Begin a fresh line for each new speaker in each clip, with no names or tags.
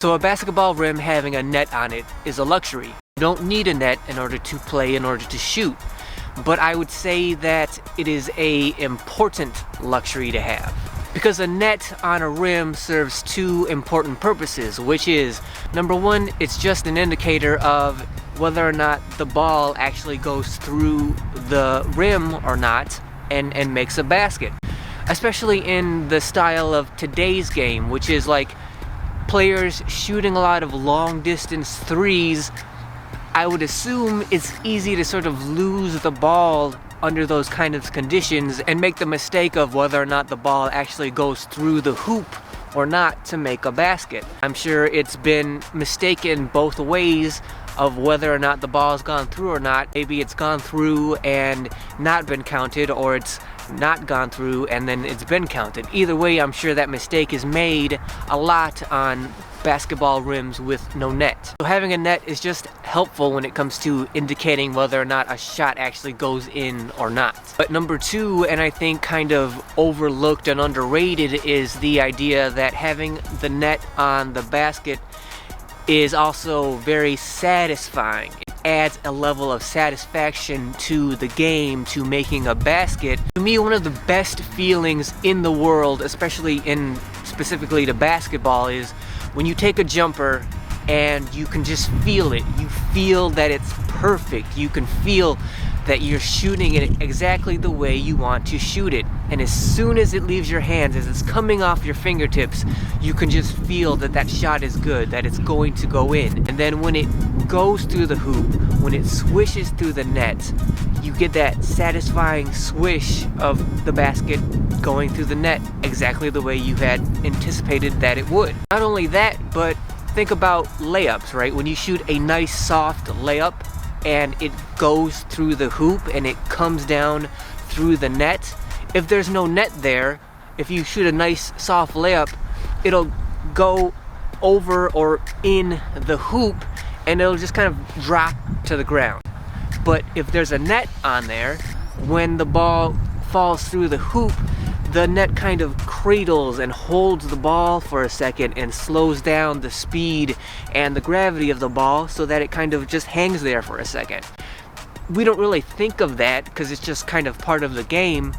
So a basketball rim having a net on it is a luxury. You don't need a net in order to play, in order to shoot. But I would say that it is an important luxury to have. Because a net on a rim serves two important purposes, which is, number one, it's just an indicator of whether or not the ball actually goes through the rim or not and makes a basket. Especially in the style of today's game, which is like players shooting a lot of long distance threes. I would assume it's easy to sort of lose the ball under those kind of conditions and make the mistake of whether or not the ball actually goes through the hoop or not to make a basket. I'm sure it's been mistaken both ways of whether or not the ball's gone through or not. Maybe it's gone through and not been counted, or it's not gone through and then it's been counted. Either way, I'm sure that mistake is made a lot on basketball rims with no net. So having a net is just helpful when it comes to indicating whether or not a shot actually goes in or not. But number two, and I think kind of overlooked and underrated, is the idea that having the net on the basket is also very satisfying. It adds a level of satisfaction to the game, to making a basket. To me, one of the best feelings in the world, especially specifically to basketball, is when you take a jumper and you can just feel it. You feel that it's perfect. You can feel that you're shooting it exactly the way you want to shoot it. And as soon as it leaves your hands, as it's coming off your fingertips, you can just feel that that shot is good, that it's going to go in. And then when it goes through the hoop, when it swishes through the net, you get that satisfying swish of the basket going through the net exactly the way you had anticipated that it would. Not only that, but think about layups, right? When you shoot a nice soft layup and it goes through the hoop and it comes down through the net, if there's no net there, if you shoot a nice soft layup, it'll go over or in the hoop and it'll just kind of drop to the ground. But if there's a net on there, when the ball falls through the hoop, the net kind of cradles and holds the ball for a second and slows down the speed and the gravity of the ball so that it kind of just hangs there for a second. We don't really think of that because it's just kind of part of the game,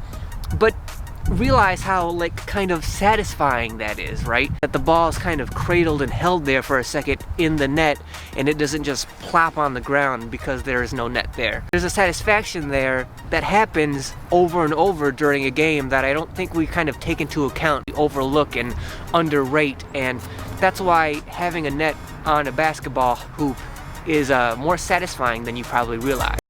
but realize how kind of satisfying that is, right? That the ball is kind of cradled and held there for a second in the net and it doesn't just plop on the ground because there is no net there. There's a satisfaction there that happens over and over during a game that I don't think we kind of take into account, overlook and underrate, and that's why having a net on a basketball hoop is more satisfying than you probably realize.